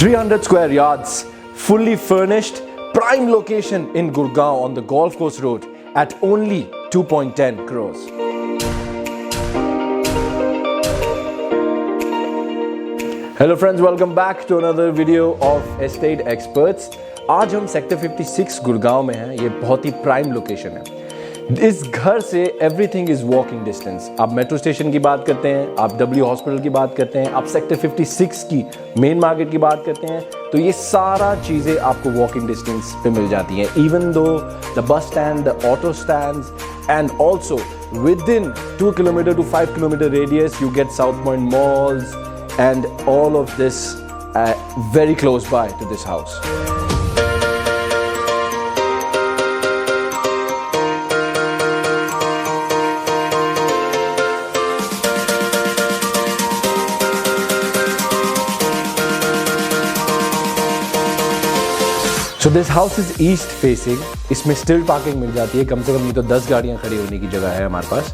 300 square yards, fully furnished, prime location in Gurgaon on the Golf Course Road at only 2.10 crores. Hello friends, welcome back to another video of Estate Experts. आज हम sector 56 Gurgaon में हैं। ये बहुत ही prime location है। इस घर से एवरीथिंग इज वॉकिंग डिस्टेंस। आप मेट्रो स्टेशन की बात करते हैं, आप डब्ल्यू हॉस्पिटल की बात करते हैं, आप सेक्टर 56 की मेन मार्केट की बात करते हैं, तो ये सारा चीज़ें आपको वॉकिंग डिस्टेंस पे मिल जाती हैं। Even though the bus stand, the auto stands, and also within 2 kilometer to 5 kilometer radius you get South Point malls and all of this very close by to this house. So this house is east facing. इसमें still parking मिल जाती है, कम से कम नहीं तो 10 गाड़ियाँ खड़ी होने की जगह है हमारे पास.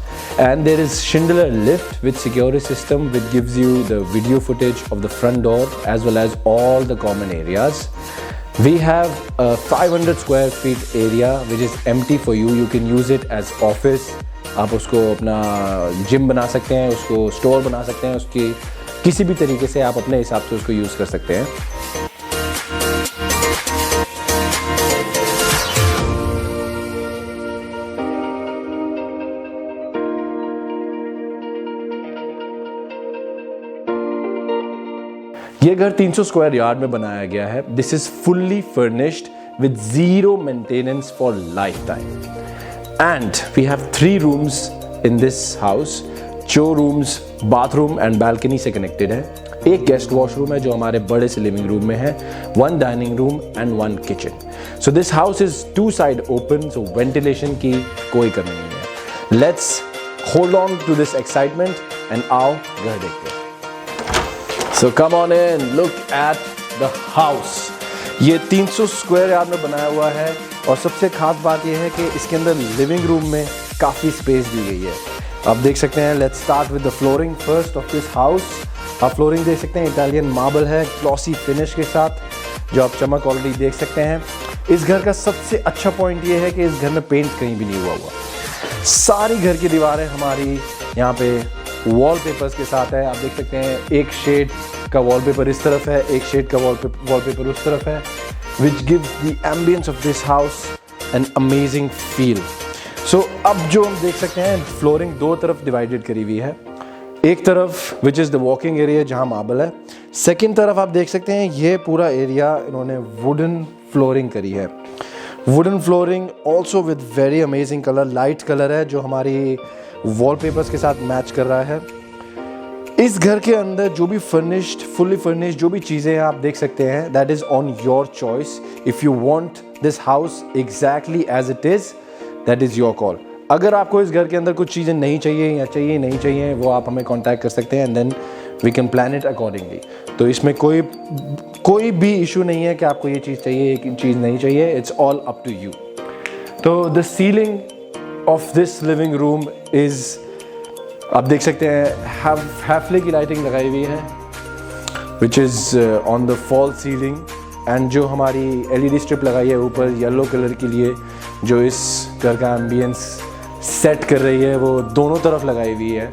And there is Schindler lift with security system which gives you the video footage of the front door as well as all the common areas. We have a 500 square feet area which is empty for you. You can use it as office. आप उसको अपना gym बना सकते हैं, उसको store बना सकते हैं, उसकी किसी भी तरीके से आप अपने हिसाब से उसको यूज़ कर सकते हैं. ये घर 300 स्क्वायर यार्ड में बनाया गया है. This is fully furnished with zero maintenance for lifetime. And we have 3 rooms in this house. जो रूम्स बाथरूम एंड बालकनी से कनेक्टेड है. एक गेस्ट वॉशरूम है जो हमारे बड़े से लिविंग रूम में है, 1 dining room and 1 kitchen. So this house is 2 side open, so ventilation की कोई कमी नहीं है. Let's hold on to this excitement and आओ घर देखते हैं. So come on in, look at the house. ये 300 स्क्वायर यार्ड में बनाया हुआ है और सबसे खास बात ये है कि इसके अंदर लिविंग रूम में काफ़ी स्पेस दी गई है. आप देख सकते हैं. Let's start with the flooring first of this house. आप फ्लोरिंग देख सकते हैं, इटालियन मार्बल है ग्लॉसी फिनिश के साथ, जो आप चमक ऑलरेडी देख सकते हैं. इस घर का सबसे अच्छा पॉइंट ये है कि इस घर में पेंट कहीं भी नहीं हुआ. सारी घर की दीवारें हमारी यहाँ पे वॉलपेपर्स के साथ है. आप देख सकते हैं एक शेड का वॉलपेपर इस तरफ है, एक शेड का वॉलपेपर उस तरफ है, which gives the ambience of this house an amazing feel. So अब जो हम देख सकते हैं, फ्लोरिंग 2 तरफ डिवाइडेड करी हुई है. एक तरफ which is the walking area जहाँ मार्बल है. सेकेंड तरफ आप देख सकते हैं ये पूरा एरिया इन्होंने वुडन फ्लोरिंग करी है. Wooden flooring also with very amazing colour, light colour है जो हमारी वॉलपेपर्स के साथ मैच कर रहा है. इस घर के अंदर जो भी फर्निश्ड, फुल्ली फर्निश्ड जो भी चीज़ें हैं आप देख सकते हैं, that is on your choice. If you want this house exactly as it is, that is your call. अगर आपको इस घर के अंदर कुछ चीज़ें नहीं चाहिए या चाहिए नहीं चाहिए, वो आप हमें कांटेक्ट कर सकते हैं and then we can plan it accordingly. तो इसमें कोई भी इशू नहीं है कि आपको ये चीज़ चाहिए, ये चीज़ नहीं चाहिए. It's all up to you. तो the ceiling of this living room is, आप देख सकते हैं हैफले की लाइटिंग लगाई हुई है which is on the fall ceiling. And जो हमारी LED स्ट्रिप लगाई है ऊपर येलो कलर के लिए, जो इस घर का एम्बियंस सेट कर रही है, वो दोनों तरफ लगाई हुई है.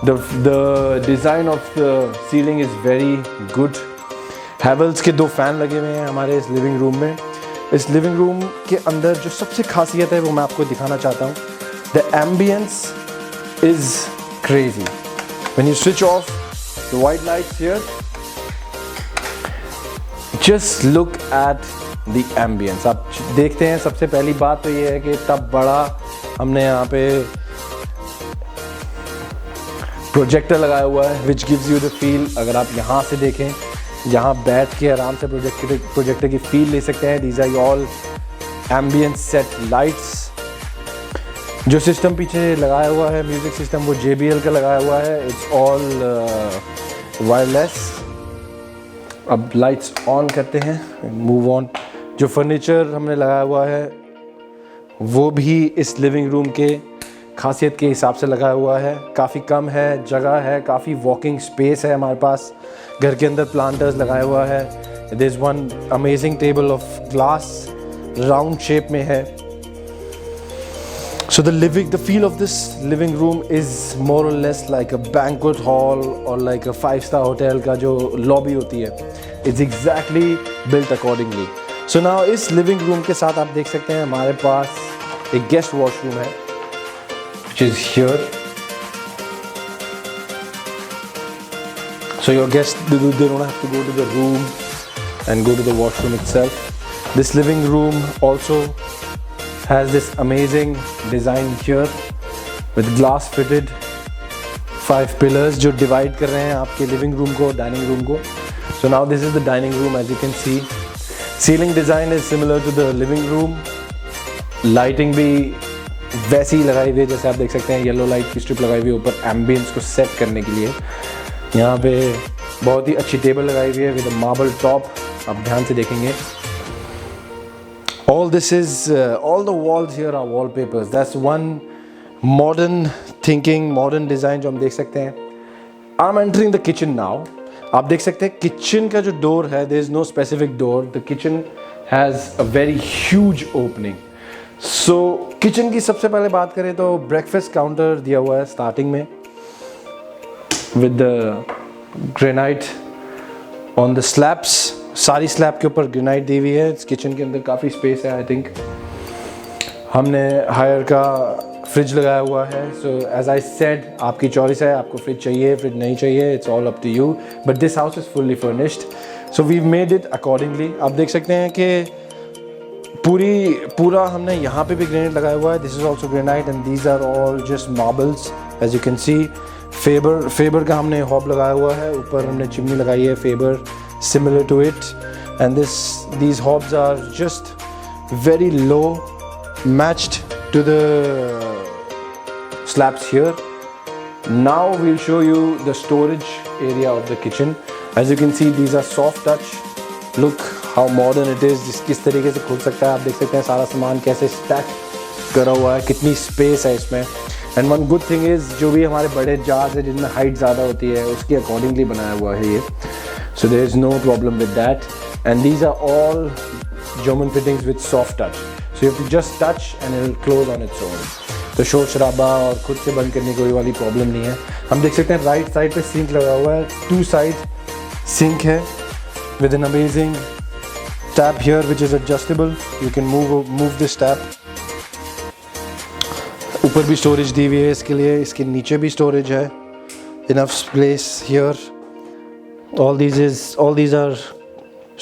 The design of the ceiling is very good. Havells के 2 फैन लगे हुए हैं हमारे इस लिविंग रूम में. इस लिविंग रूम के अंदर जो सबसे खासियत है वो मैं आपको दिखाना चाहता हूँ. The ambience is crazy. When you switch off the white lights here, just look at the ambience. आप देखते हैं, सबसे पहली बात तो ये है कि इतना बड़ा हमने यहाँ पे प्रोजेक्टर लगाया हुआ है which gives you the feel. अगर आप यहाँ से देखें, यहाँ बैठ के आराम से प्रोजेक्टर की फील ले सकते हैं. These are all ambient set lights. जो सिस्टम पीछे लगाया हुआ है म्यूज़िक सिस्टम, वो JBL का लगाया हुआ है. It's all wireless. अब लाइट्स ऑन करते हैं, मूव ऑन. जो फर्नीचर हमने लगाया हुआ है वो भी इस लिविंग रूम के खासियत के हिसाब से लगाया हुआ है. काफ़ी कम है, जगह है, काफ़ी वॉकिंग स्पेस है हमारे पास. घर के अंदर प्लांटर्स लगाया हुआ है. There is one amazing table of glass, round shape में है. So the feel of this living room is more or less like a banquet hall or like a 5-star hotel का जो lobby होती है. It's exactly built accordingly. So now इस living room के साथ आप देख सकते हैं हमारे पास एक guest washroom है, which is here. So your guests, they don't have to go to the room and go to the washroom itself. This living room also has this amazing design here with glass fitted 5 pillars जो divide कर रहे हैं आपके living room को, dining room को. So now this is the dining room, as you can see. Ceiling design is similar to the living room. Lighting भी वैसी ही लगाई हुई है जैसे आप देख सकते हैं, येलो लाइट की स्ट्रिप लगाई हुई है ऊपर एम्बियंस को सेट करने के लिए. यहाँ पे बहुत ही अच्छी टेबल लगाई हुई है विद अ मार्बल टॉप, आप ध्यान से देखेंगे. All this is, all the walls here are wallpapers. That's one modern thinking, modern design जो हम देख सकते हैं. I'm entering the kitchen now. आप देख सकते हैं किचन का जो डोर है, there is no specific door. The kitchen has a very huge opening. So kitchen की सबसे पहले बात करें तो ब्रेकफास्ट काउंटर दिया हुआ है स्टार्टिंग में with the granite on the slabs. सारी स्लैब के ऊपर ग्रेनाइट दी हुई है. इस किचन के अंदर काफ़ी स्पेस है. आई थिंक हमने हायर का फ्रिज लगाया हुआ है. सो एज आई सेड, आपकी चॉइस है, आपको फ्रिज चाहिए, फ्रिज नहीं चाहिए, it's all up to you. But this house is fully furnished, so we made it accordingly. आप देख सकते हैं कि पूरा हमने यहाँ पे भी ग्रेनाइट लगाया हुआ है. This is also granite and these are all just marbles, as you can see. Faber का हमने हॉब लगाया हुआ है, ऊपर हमने चिमनी लगाई है favour similar to it, and these hobs are just very low, matched to the slabs here. Now we'll show you the storage area of the kitchen. As you can see, these are soft touch. Look how modern it is. किस तरीके से खुल सकता है, आप देख सकते हैं सारा सामान कैसे स्टैक करा हुआ है, कितनी स्पेस है इसमें. And one good thing is, जो भी हमारे बड़े जार्स है जिनमें हाइट ज़्यादा होती है, उसके अकॉर्डिंगली बनाया हुआ है ये. So there is no problem with that, and these are all German fittings with soft touch. So you have to just touch and it will close on its own. तो शोर शराबा और खुद से बंद करने कोई वाली प्रॉब्लम नहीं है. हम देख सकते हैं राइट साइड पे सिंक लगा हुआ है, 2 साइड सिंक है with an amazing tap here which is adjustable. You can move this tap. ऊपर भी स्टोरेज दी हुई है इसके लिए, इसके नीचे भी स्टोरेज है. Enough place here. All these are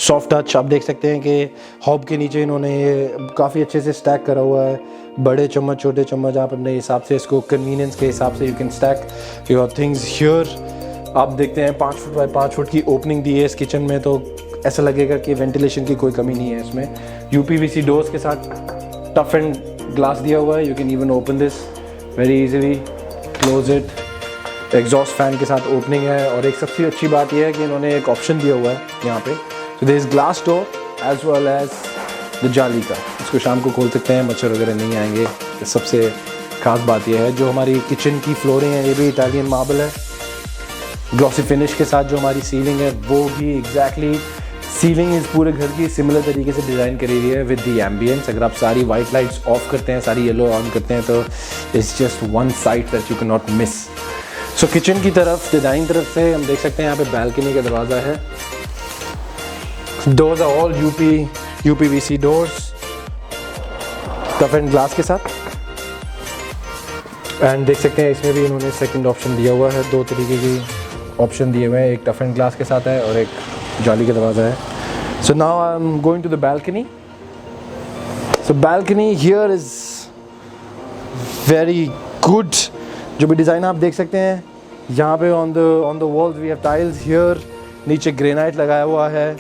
soft touch. आप देख सकते हैं कि हॉब के नीचे इन्होंने ये काफ़ी अच्छे से स्टैक करा हुआ है. बड़े चम्मच, छोटे चम्मच, आप अपने हिसाब से इसको कन्वीनियंस के हिसाब से you can stack your things here. आप देखते हैं 5 फुट बाय 5 फुट की ओपनिंग दी है इस किचन में, तो ऐसा लगेगा कि वेंटिलेशन की कोई कमी नहीं है इसमें. UPVC डोर्स के साथ टफ एंड ग्लास दिया हुआ है. You can even open this very easily, close it. Exhaust fan के साथ ओपनिंग है. और एक सबसे अच्छी बात यह है कि इन्होंने एक ऑप्शन दिया हुआ है यहाँ पे. So there is glass door as well as the जाली का. इसको शाम को खोल सकते हैं, मच्छर वगैरह नहीं आएंगे. सबसे खास बात यह है, जो हमारी किचन की फ्लोरिंग है ये भी इटालियन मार्बल है, ग्लॉसी फिनिश के साथ. जो हमारी सीलिंग है वो भी एग्जैक्टली सीलिंग इस पूरे घर की सिमिलर तरीके से डिज़ाइन करी हुई है विद द एम्बियंस. अगर आप सारी वाइट लाइट्स ऑफ करते हैं, सारी येलो ऑन करते हैं, तो it's just one site that you can not miss. So kitchen की तरफ, दाईं तरफ से हम देख सकते हैं यहाँ पे बैल्कनी का दरवाज़ा है. Doors are all UPVC doors, tough and glass के साथ. एंड देख सकते हैं इसमें भी इन्होंने सेकंड ऑप्शन दिया हुआ है. 2 तरीके की ऑप्शन दिए हुए हैं, एक टफ एंड ग्लास के साथ है और एक जाली का दरवाज़ा है. So now I am going to the balcony. So balcony here is very good. जो भी डिज़ाइन आप देख सकते हैं यहाँ पे on the walls we have tiles here. नीचे ग्रेनाइट लगाया हुआ है.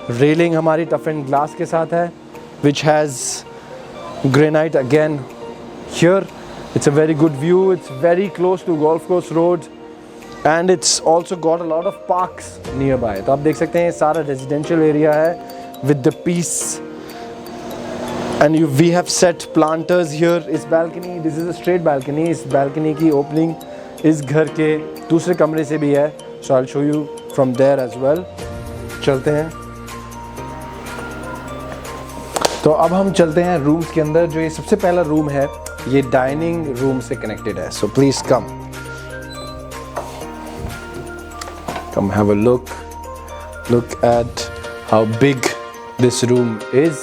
रेलिंग हमारी टफ एंड ग्लास के साथ है which has granite again here. It's a very good view. It's very close to Golf Course Road, and it's also got a lot of parks nearby. तो आप देख सकते हैं सारा residential area है with the peace, and we have set planters here. इस balcony, this is a straight balcony. इस balcony की opening इस घर के दूसरे कमरे से भी है. So I'll show you from there as well. चलते हैं. तो अब हम चलते हैं रूम्स के अंदर। जो ये सबसे पहला रूम है ये डाइनिंग रूम से कनेक्टेड है। So please come have a look at how big this room is.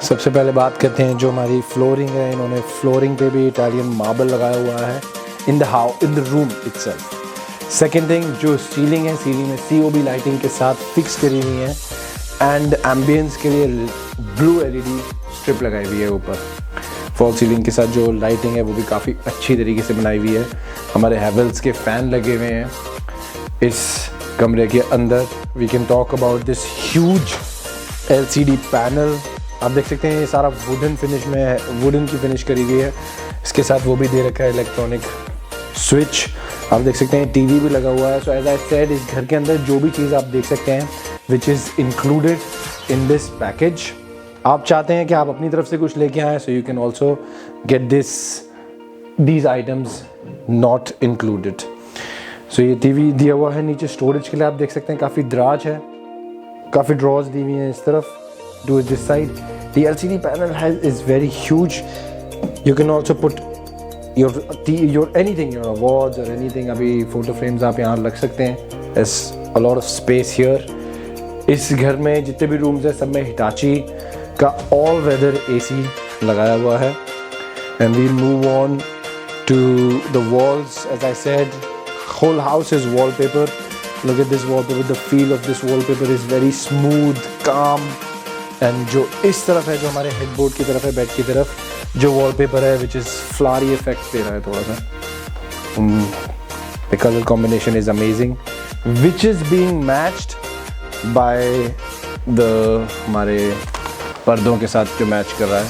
सबसे पहले बात करते हैं जो हमारी फ्लोरिंग है। इन्होंने फ्लोरिंग पे भी इटालियन मार्बल लगाया हुआ है in the room itself. Second thing, जो सीलिंग है, सीलिंग में COB लाइटिंग के साथ फिक्स करी हुई है एंड एम्बियंस के लिए ब्लू LED स्ट्रिप लगाई हुई है ऊपर। फॉल सीलिंग के साथ जो लाइटिंग है वो भी काफ़ी अच्छी तरीके से बनाई हुई है। हमारे हैवेल्स के फ़ैन लगे हुए हैं इस कमरे के अंदर। We can talk about this huge LCD panel. आप देख सकते हैं ये सारा वुडन फिनिश में है, वुडन की फिनिश करी हुई है। इसके साथ वो भी दे रखा है इलेक्ट्रॉनिक स्विच। आप देख सकते हैं TV भी लगा हुआ है। सो एज आई सेड, इस घर के अंदर जो भी चीज़ आप देख सकते हैं which is included in this package. आप चाहते हैं कि आप अपनी तरफ से कुछ लेके आएँ, so you can also get these items not included. So ये TV दिया हुआ है। नीचे स्टोरेज के लिए आप देख सकते हैं काफ़ी दराज है, काफ़ी ड्रॉज दी हुई हैं इस तरफ to this side. The LCD panel is very huge. You can also put your anything, your awards or anything. अभी photo frames आप यहाँ रख सकते हैं। There's a lot of space here. इस घर में जितने भी rooms हैं सब में Hitachi का all weather AC लगाया हुआ है। And we'll move on to the walls. As I said, whole house is wallpaper. Look at this wallpaper. The feel of this wallpaper is very smooth, calm. And जो इस तरफ है, जो हमारे headboard की तरफ है, बेड की तरफ, जो वॉलपेपर है विच इज़ फ्लावरी इफेक्ट दे रहा है थोड़ा सा। The colour combination is amazing which is being matched by the हमारे पर्दों के साथ जो मैच कर रहा है।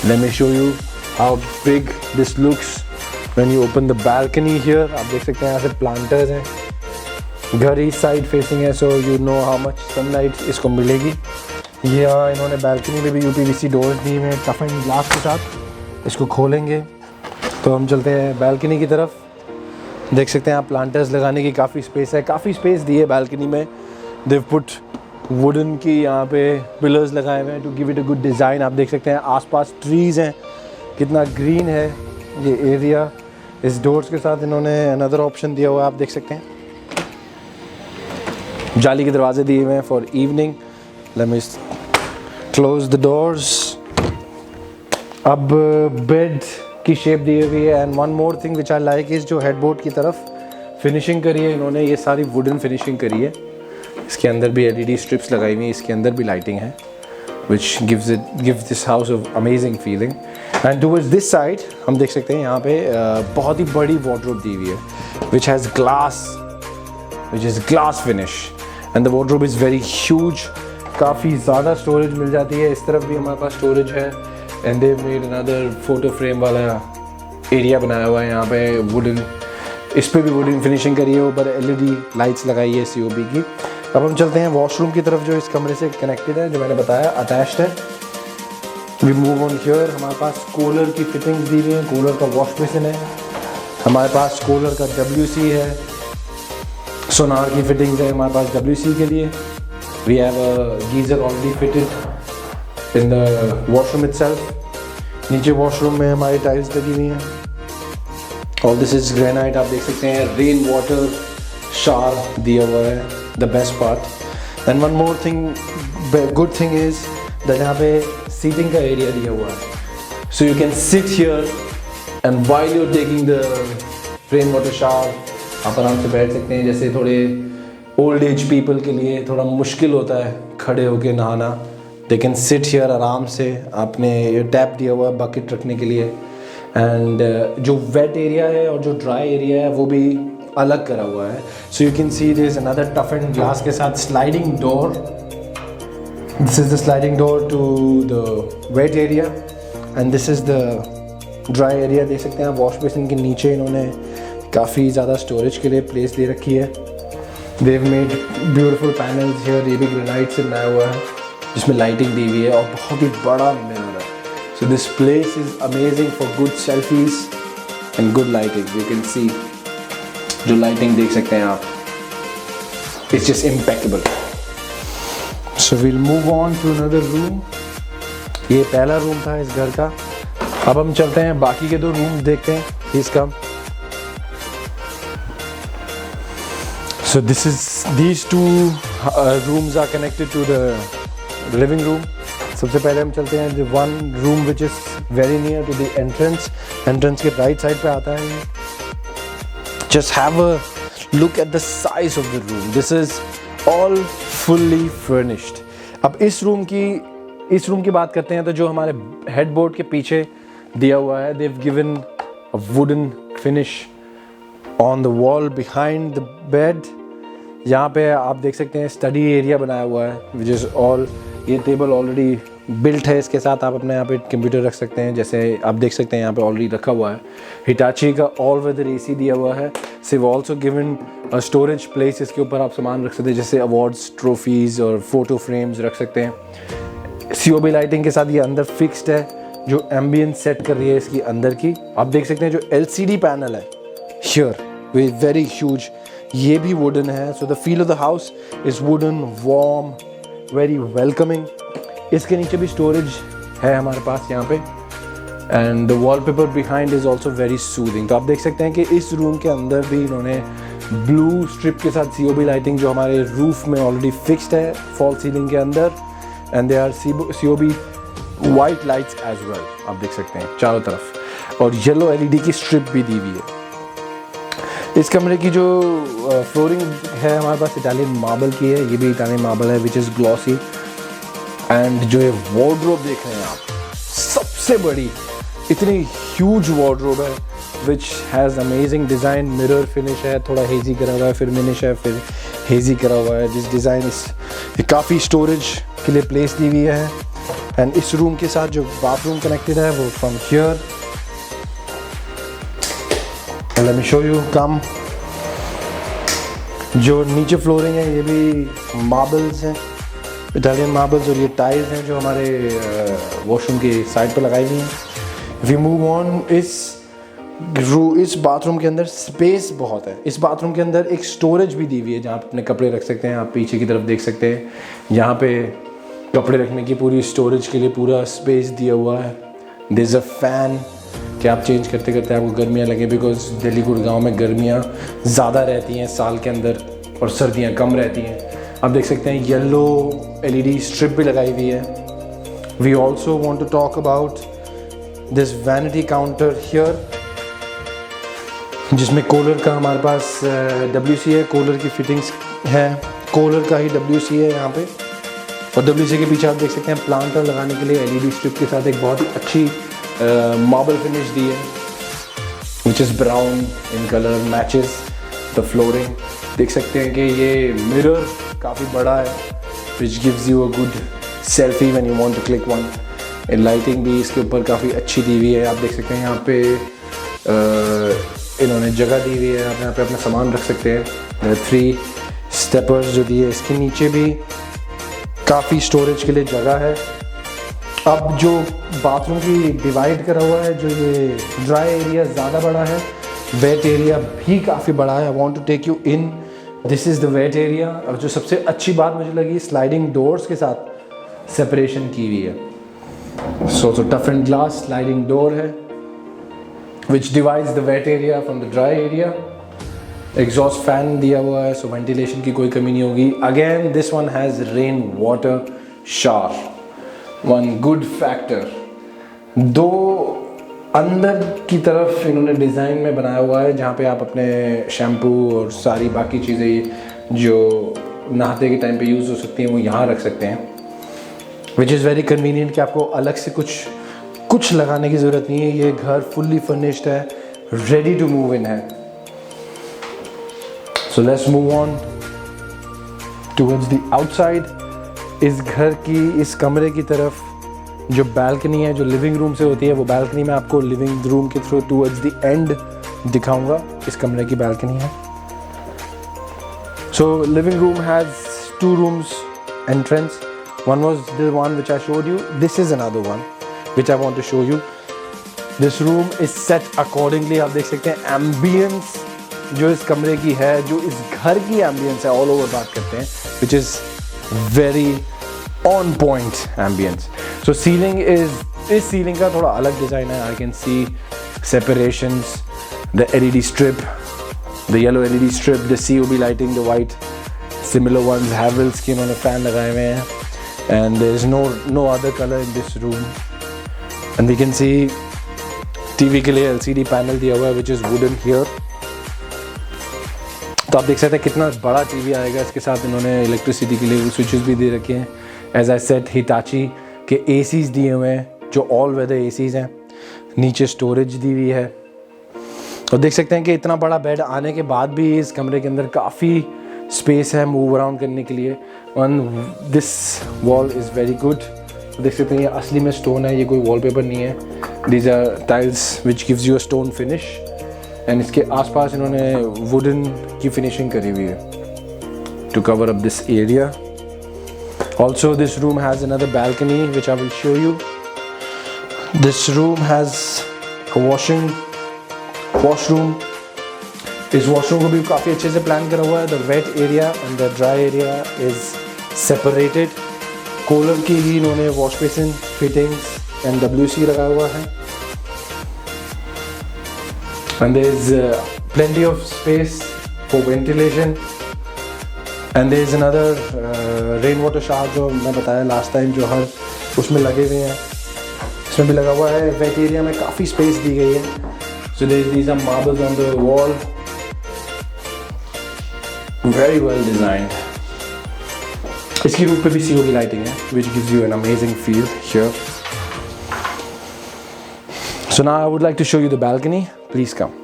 Late me show you how big this looks when you open the balcony here. आप देख सकते हैं यहाँ से प्लांटर्स हैं। घर ईस्ट साइड फेसिंग है, so you know how much sunlight इसको मिलेगी। ये इन्होंने बैल्कनी में भी UPVC डोर्स दी हुए हैं टफन ग्लास के साथ। इसको खोलेंगे तो हम चलते हैं बैल्कनी की तरफ। देख सकते हैं आप प्लांटर्स लगाने की काफ़ी स्पेस है, काफ़ी स्पेस दी है बैल्कनी में। देव पुट वुडन की यहाँ पे पिलर्स लगाए हुए हैं to give it a good design. आप देख सकते हैं आसपास ट्रीज़ हैं, कितना ग्रीन है ये एरिया। इस डोर्स के साथ इन्होंने अनदर ऑप्शन दिया हुआ है, आप देख सकते हैं जाली के दरवाजे दिए हुए हैं for evening. Let me close the doors. अब बेड की शेप दी हुई है। And one more thing which I like is जो हेडबोर्ड की तरफ फिनिशिंग करी है इन्होंने, ये सारी वुडन फिनिशिंग करी है। इसके अंदर भी LED स्ट्रिप्स लगाई हुई है, इसके अंदर भी लाइटिंग है which gives this house of amazing feeling. And towards this side हम देख सकते हैं यहाँ पे बहुत ही बड़ी वार्डरोब दी हुई है which has glass finish and the wardrobe is very huge. काफ़ी ज़्यादा स्टोरेज मिल जाती है। इस तरफ भी हमारे पास स्टोरेज है। And they made another photo frame वाला एरिया बनाया हुआ है यहाँ पे वुडन। इस पे भी वुडन फिनिशिंग करी है, ऊपर LED लाइट्स लगाई है COB की। अब हम चलते हैं वॉशरूम की तरफ जो इस कमरे से कनेक्टेड है, जो मैंने बताया अटैच्ड है। We move on here. हमारे पास कूलर की फिटिंग्स दी हुई है, कूलर का वॉश बेसिन है, हमारे पास कूलर का WC है, सोनार की फिटिंग्स है हमारे पास WC के लिए। We have a geyser already fitted in the washroom itself. नीचे वॉशरूम में हमारी टाइल्स लगी हुई हैं। All this is granite। आप देख सकते हैं रेन वाटर शावर दिया हुआ है, the best part. And one more thing, good thing is that यहाँ पे seating का area दिया हुआ है, so you can sit here and while you're taking the rain water shower आप आराम से बैठ सकते हैं। जैसे थोड़े ओल्ड एज पीपल के लिए थोड़ा मुश्किल होता है खड़े होके नहाना, दे कैन सिट हियर आराम से। आपने ये टैप दिया हुआ है बकेट रखने के लिए। एंड जो वेट एरिया है और जो ड्राई एरिया है वो भी अलग करा हुआ है। So you can see this another tough and glass के साथ sliding door. This is the sliding door to the wet area and this is the dry area. देख सकते हैं आप वॉश बेसिन के नीचे इन्होंने काफ़ी ज़्यादा स्टोरेज के लिए प्लेस दे रखी है। They've made beautiful panels here। ये भी ग्रेनाइट से बनाया हुआ है जिसमें लाइटिंग दी हुई है और बहुत ही बड़ा मिरर है। So this place is amazing for good selfies and good lighting. You can see जो लाइटिंग देख सकते हैं आप, it's just impeccable. So we'll move on to another room ये पहला रूम था इस घर का। अब हम चलते हैं बाकी के 2 रूम्स देखते हैं इसका। So these 2 rooms are connected to the living room. सबसे पहले हम चलते हैं the one room which is very near to the entrance के right side पे आता है ये। Just have a look at the size of the room. This is all fully furnished. अब इस रूम की बात करते हैं तो जो हमारे हेडबोर्ड के पीछे दिया हुआ है, they've given a wooden finish on the wall behind the bed. यहाँ पे आप देख सकते हैं स्टडी एरिया बनाया हुआ है विच इज़ ऑल, ये टेबल ऑलरेडी बिल्ट है, इसके साथ आप अपने यहाँ पे कंप्यूटर रख सकते हैं, जैसे आप देख सकते हैं यहाँ पे ऑलरेडी रखा हुआ है। हिटाची का ऑल वेदर एसी दिया हुआ है। सिर्फ ऑल्सो गिवन स्टोरेज प्लेस, इसके ऊपर आप सामान रख सकते हैं जैसे अवार्ड्स, ट्रॉफीज़ और फोटो फ्रेम्स रख सकते हैं। COB लाइटिंग के साथ ये अंदर फिक्स्ड है जो एम्बियंस सेट कर रही है इसकी अंदर की। आप देख सकते हैं जो LCD पैनल है हियर वे वेरी ह्यूज, ये भी वुडन है। So the feel of the house is wooden, warm, very welcoming. इसके नीचे भी स्टोरेज है हमारे पास यहाँ पे, and the wallpaper behind is also very soothing. तो आप देख सकते हैं कि इस रूम के अंदर भी इन्होंने ब्लू स्ट्रिप के साथ COB लाइटिंग जो हमारे रूफ में ऑलरेडी फिक्स्ड है फॉल सीलिंग के अंदर, and they are COB white lights as well. आप देख सकते हैं चारों तरफ, और येलो LED की स्ट्रिप भी दी हुई है। इस कमरे की जो फ्लोरिंग है हमारे पास इटालियन मार्बल की है, ये भी इटालियन मार्बल है विच इज़ ग्लॉसी। एंड जो ये वार्डरोब देख रहे हैं आप, सबसे बड़ी इतनी ह्यूज वार्डरोब है which has amazing design, mirror finish है, थोड़ा हेजी करा हुआ है, फिर मिनिश है, फिर हेजी करा हुआ है। जिस डिज़ाइन काफ़ी स्टोरेज के लिए प्लेस दी हुई है। एंड इस रूम के साथ जो बाथरूम कनेक्टेड है वो from here, let me show you, come. जो नीचे फ्लोरिंग है ये भी मार्बल्स हैं, इटालियन मार्बल्स, और ये टाइल्स हैं जो हमारे वॉशरूम की साइड पर लगाई हुई हैं। वी मूव ऑन, इस बाथरूम के अंदर स्पेस बहुत है। इस बाथरूम के अंदर एक स्टोरेज भी दी हुई है जहाँ पे अपने कपड़े रख सकते हैं। आप पीछे की तरफ देख सकते हैं, यहाँ पे कपड़े रखने की पूरी स्टोरेज के लिए पूरा स्पेस दिया हुआ है। देयर इज़ अ फैन कि आप चेंज करते करते आपको गर्मियाँ लगे, बिकॉज दिल्ली गुड़गांव में गर्मियाँ ज़्यादा रहती हैं साल के अंदर और सर्दियाँ कम रहती हैं। आप देख सकते हैं येलो LED स्ट्रिप भी लगाई हुई है। We also want to talk about this vanity counter here, जिसमें कॉलर का हमारे पास WC है, कॉलर की फिटिंग्स है, कॉलर का ही WC है यहाँ पे। और WC के पीछे आप देख सकते हैं प्लांटर लगाने के लिए LED स्ट्रिप के साथ एक बहुत ही अच्छी मार्बल फिनिश दी है which is brown in colour, matches the flooring. देख सकते हैं कि ये मिरर काफ़ी बड़ा है which gives you a good selfie when you want to click one. Lighting भी इसके ऊपर काफ़ी अच्छी दी हुई है। आप देख सकते हैं यहाँ पे इन्होंने जगह दी हुई है, आप यहाँ पे अपना सामान रख सकते हैं। 3 स्टेपर्स जो दिए, इसके नीचे भी काफ़ी स्टोरेज के लिए जगह है। अब जो बाथरूम की डिवाइड करा हुआ है, जो ये ड्राई एरिया ज़्यादा बड़ा है, वेट एरिया भी काफ़ी बड़ा है। I want to take you in, this is the wet area. और जो सबसे अच्छी बात मुझे लगी, स्लाइडिंग डोर्स के साथ सेपरेशन की हुई है। So tough and glass sliding door है which divides the wet area from the dry area. Exhaust fan दिया हुआ है, सो वेंटिलेशन की कोई कमी नहीं होगी। Again this one has rain water shower, one good factor. 2 अंदर की तरफ इन्होंने डिज़ाइन में बनाया हुआ है जहाँ पे आप अपने शैम्पू और सारी बाकी चीज़ें जो नहाते के टाइम पे यूज़ हो सकती हैं वो यहाँ रख सकते हैं, विच इज़ वेरी कन्वीनियंट कि आपको अलग से कुछ लगाने की ज़रूरत नहीं है। ये घर फुल्ली फर्निश्ड है, रेडी टू मूव इन है। So let's move on towards the outside. इस घर की, इस कमरे की तरफ जो बैल्कनी है, जो लिविंग रूम से होती है, वो बैल्कनी मैं आपको लिविंग रूम के थ्रू टुवर्ड्स द एंड दिखाऊंगा। इस कमरे की बैल्कनी है। So living room has 2 rooms entrance. One was the one which I showed you. This is another one which I want to show you. This room is set accordingly. आप देख सकते हैं ambience जो इस कमरे की है, जो इस घर की ambience है, all over बात करते हैं, which is very on point ambience. So ceiling इस सीलिंग का थोड़ा अलग डिज़ाइन है. I can see separations, the LED strip, the yellow LED strip, the COB lighting, the white similar ones, Havells के इन्होंने फैन लगाए हुए हैं. And there is no other color in this room. And we can see TV के लिए LCD panel दिया हुआ है which is wooden here. तो आप देख सकते हैं कितना बड़ा TV आएगा. इसके साथ इन्होंने इलेक्ट्रिसिटी के लिए स्विचेस भी दे रखे हैं. As I said, Hitachi के ACs दिए हुए हैं जो ऑल वेदर ACs हैं. नीचे स्टोरेज दी हुई है और देख सकते हैं कि इतना बड़ा बेड आने के बाद भी इस कमरे के अंदर काफ़ी स्पेस है मूव अराउंड करने के लिए. One this wall is very good. देख सकते हैं ये असली में स्टोन है, ये कोई वॉलपेपर नहीं है. These are tiles which gives you a stone finish. And इसके आसपास इन्होंने वुडन की फिनिशिंग करी हुई है to cover up this area. Also this room has another balcony which I will show you. This room has a washroom. इस washroom को भी काफ़ी अच्छे से प्लान करा हुआ है. The wet area and the dry area is separated. Cooler की भी इन्होंने wash basin fittings and WC लगा हुआ है. And there is plenty of space for ventilation. And there is another rain water shower जो मैं बताया लास्ट टाइम जो हर उसमें लगे हुए हैं. इसमें भी लगा हुआ है. वेट एरिया में काफ़ी स्पेस दी गई है. सो these are marbles on the wall. Very well designed. इसकी रूफ पे भी COB लाइटिंग है which gives you an amazing feel here. So now I would like to show you the balcony. Please come.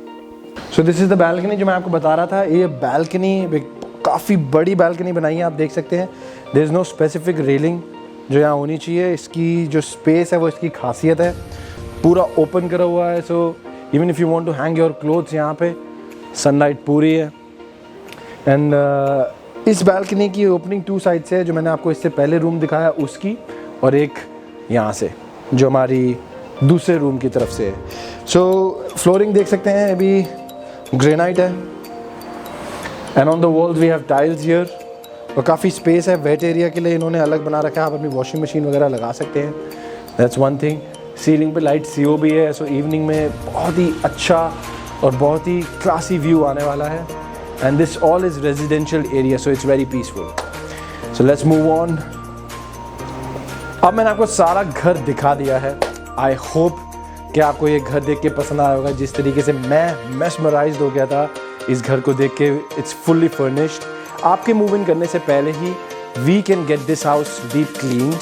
So this is the balcony जो मैं आपको बता रहा था. ये balcony काफ़ी बड़ी balcony बनाई है. आप देख सकते हैं there is no specific railing जो यहाँ होनी चाहिए. इसकी जो स्पेस है वो इसकी खासियत है. पूरा ओपन करा हुआ है. So even if you want to hang your clothes यहाँ पे सनलाइट पूरी है. एंड इस बैल्कनी की ओपनिंग 2 साइड से है जो मैंने आपको इससे पहले रूम दिखाया उसकी, और एक यहाँ से जो हमारी दूसरे रूम की तरफ से है. सो फ्लोरिंग देख सकते हैं अभी ग्रेनाइट है. And on the walls we have tiles here. और काफ़ी स्पेस है. वेट एरिया के लिए इन्होंने अलग बना रखा है. आप अपनी वॉशिंग मशीन वगैरह लगा सकते हैं. That's one thing. सीलिंग पे लाइट COB है. सो इवनिंग में बहुत ही अच्छा और बहुत ही क्लासी व्यू आने वाला है. And this all is residential area so it's very peaceful. So let's move on. अब मैंने आपको सारा घर दिखा दिया है. आई होप कि आपको ये घर देख के पसंद आया होगा. जिस तरीके से मैं मेस्मराइज्ड हो गया था इस घर को देख के. It's fully furnished. आपके मूव इन करने से पहले ही we can get this house deep cleaned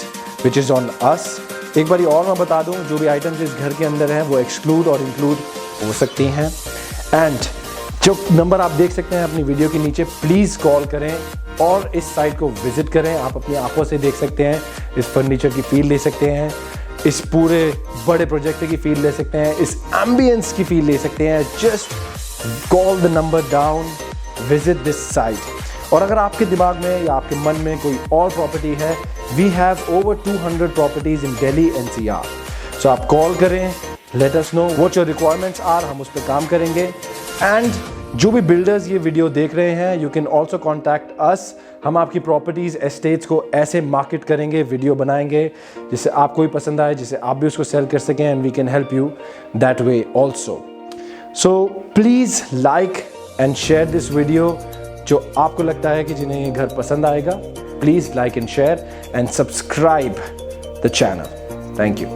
which is on us. एक बार और मैं बता दूं जो भी आइटम्स इस घर के अंदर हैं वो एक्सक्लूड और इंक्लूड हो सकती हैं. एंड जो नंबर आप देख सकते हैं अपनी वीडियो के नीचे, प्लीज़ कॉल करें और इस साइट को विजिट करें. आप अपनी आंखों से देख सकते हैं. इस फर्नीचर की फील ले सकते हैं. इस पूरे बड़े प्रोजेक्ट की फील ले सकते हैं. इस एम्बियंस की फील ले सकते हैं. Just call the number down, visit this site. और अगर आपके दिमाग में या आपके मन में कोई और प्रॉपर्टी है, we have over 200 properties in Delhi NCR. So आप कॉल करें, let us know what your requirements are. हम उस पर काम करेंगे. एंड जो भी बिल्डर्स ये वीडियो देख रहे हैं, you can also contact us. हम आपकी प्रॉपर्टीज़ एस्टेट्स को ऐसे मार्केट करेंगे, वीडियो बनाएंगे जिससे आपको भी पसंद आए, जिससे आप भी उसको सेल कर सकें. And we can help you that way also. So please like and share this video. जो आपको लगता है कि जिन्हें ये घर पसंद आएगा, please like and share and subscribe the channel. Thank you.